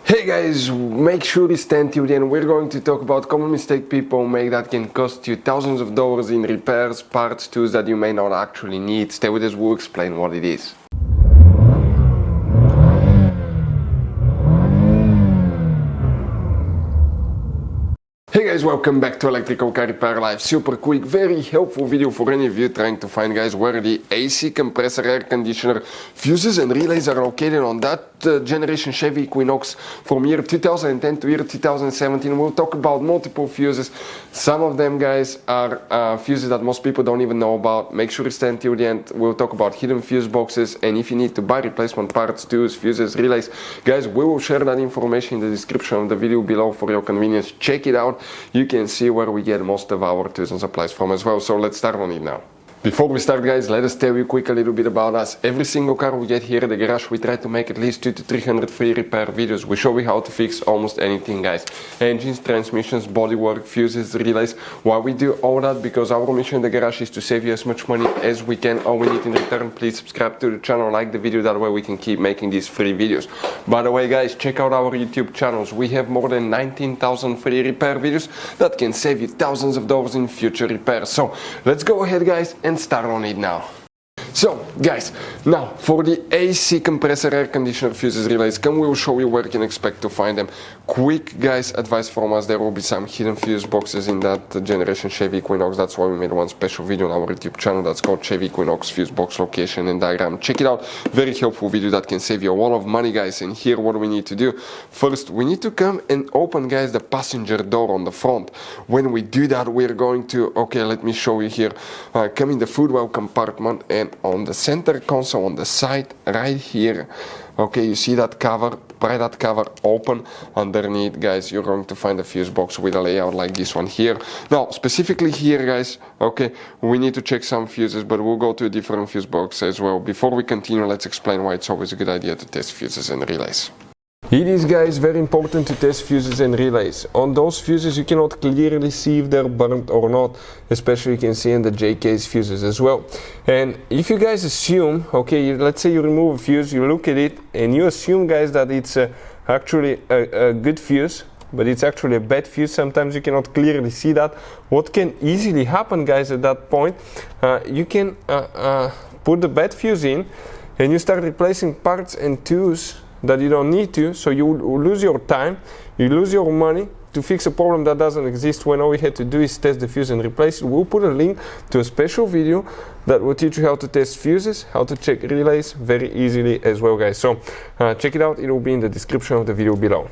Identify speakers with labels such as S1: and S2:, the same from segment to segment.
S1: Hey guys, make sure you stand till the end. We're going to talk about common mistake people make that can cost you thousands of dollars in repairs, parts, tools that you may not actually need. Stay with us, we'll explain what it is. Hey guys, welcome back to Electrical Car Repair Live. Super quick, very helpful video for any of you trying to find, guys, where the AC, compressor, air conditioner, fuses and relays are located on that generation Chevy Equinox from year 2010 to year 2017. We'll talk about multiple fuses. Some of them, guys, are fuses that most people don't even know about. Make sure you stand till the end. We'll talk about hidden fuse boxes, and if you need to buy replacement parts, tools, fuses, relays, guys, we will share that information in the description of the video below for your convenience. Check it out. You can see where we get most of our tools and supplies from as well. So let's start on it now. Before we start, guys, let us tell you quick a little bit about us. Every single car we get here at the garage, we try to make at least 200 to 300 free repair videos. We show you how to fix almost anything, guys. Engines, transmissions, bodywork, fuses, relays. Why we do all that? Because our mission in the garage is to save you as much money as we can. All we need in return, please subscribe to the channel, like the video, that way we can keep making these free videos. By the way, guys, check out our YouTube channels. We have more than 19,000 free repair videos that can save you thousands of dollars in future repairs. So let's go ahead, guys, and start on it now. So guys, now for the AC, compressor, air conditioner, fuses, relays, we'll show you where you can expect to find them. Quick, guys, advice from us: there will be some hidden fuse boxes in that generation Chevy Equinox. That's why we made one special video on our YouTube channel that's called Chevy Equinox fuse box location and diagram. Check it out, very helpful video that can save you a lot of money, guys. And here what we need to do: first we need to come and open, guys, the passenger door on the front. When we do that, we're going to, okay, let me show you here, come in the footwell compartment, and on the center console on the side right here, okay, you see that cover, pry that cover open. Underneath, guys, you're going to find a fuse box with a layout like this one here. Now specifically here, guys, okay, we need to check some fuses, but we'll go to a different fuse box as well. Before we continue, let's explain why it's always a good idea to test fuses and relays. It is, guys, very important to test fuses and relays. On those fuses you cannot clearly see if they're burnt or not, especially you can see in the J-case fuses as well. And if you guys assume, okay, let's say you remove a fuse, you look at it and you assume, guys, that it's actually a good fuse, but it's actually a bad fuse. Sometimes you cannot clearly see that. What can easily happen, guys, at that point, you can put the bad fuse in and you start replacing parts and tools that you don't need to, so you lose your time, you lose your money to fix a problem that doesn't exist, when all we had to do is test the fuse and replace it. We'll put a link to a special video that will teach you how to test fuses, how to check relays very easily as well, guys. So check it out, it will be in the description of the video below.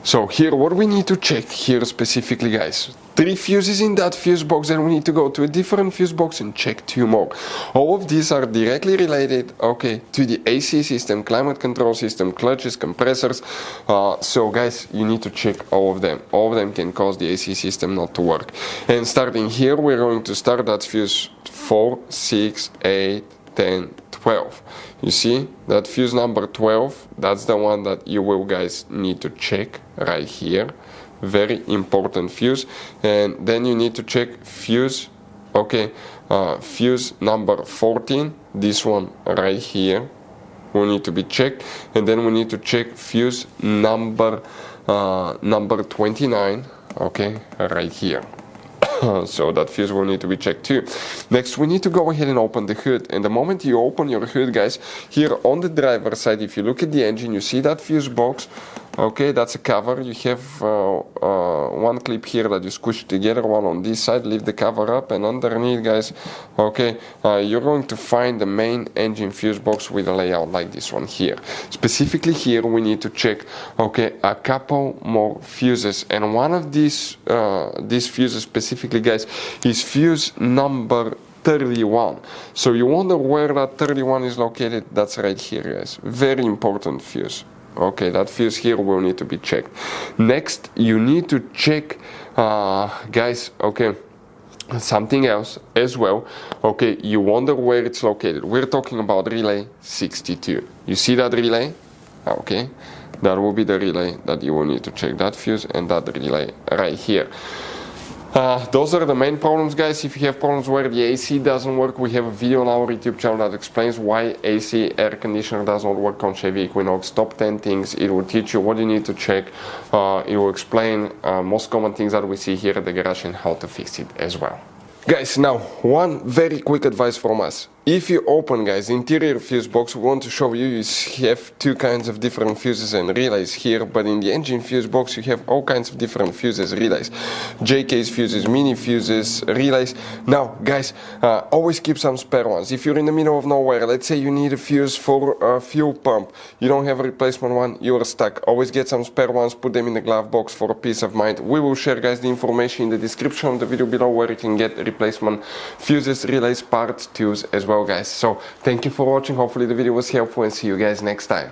S1: So here what we need to check here specifically, guys: 3 fuses in that fuse box, then we need to go to a different fuse box and check 2 more. All of these are directly related, okay, to the AC system, climate control system, clutches, compressors. So guys, you need to check all of them. All of them can cause the AC system not to work. And starting here, we're going to start that fuse 4, 6, 8, 10, 12. You see that fuse number 12, that's the one that you will, guys, need to check right here. Very important fuse. And then you need to check fuse, okay, fuse number 14, this one right here will need to be checked. And then we need to check fuse number 29, okay, right here. So that fuse will need to be checked too. Next, we need to go ahead and open the hood. And the moment you open your hood, guys, here on the driver's side, if you look at the engine, you see that fuse box. Okay, that's a cover. You have one clip here that you squish together, one on this side, leave the cover up, and underneath, guys, okay, you're going to find the main engine fuse box with a layout like this one here. Specifically here, we need to check, okay, a couple more fuses, and one of these fuses specifically, guys, is fuse number 31. So you wonder where that 31 is located. That's right here, guys. Very important fuse. Okay, that fuse here will need to be checked. Next, you need to check, guys, okay, something else as well. Okay, you wonder where it's located. We're talking about relay 62. You see that relay? Okay, that will be the relay that you will need to check, that fuse and that relay right here. Those are the main problems, guys. If you have problems where the AC doesn't work, we have a video on our YouTube channel that explains why AC air conditioner does not work on Chevy Equinox. Top 10 things. It will teach you what you need to check. It will explain most common things that we see here at the garage and how to fix it as well. Guys, now one very quick advice from us. If you open, guys, the interior fuse box, we want to show you, you have two kinds of different fuses and relays here, but in the engine fuse box you have all kinds of different fuses, relays, J-case fuses, mini fuses, relays. Now guys, always keep some spare ones. If you're in the middle of nowhere, let's say you need a fuse for a fuel pump, you don't have a replacement one, you're stuck, always get some spare ones, put them in the glove box for a peace of mind. We will share, guys, the information in the description of the video below where you can get replacement fuses, relays, parts, tools as well, guys. So thank you for watching. Hopefully the video was helpful, and see you guys next time.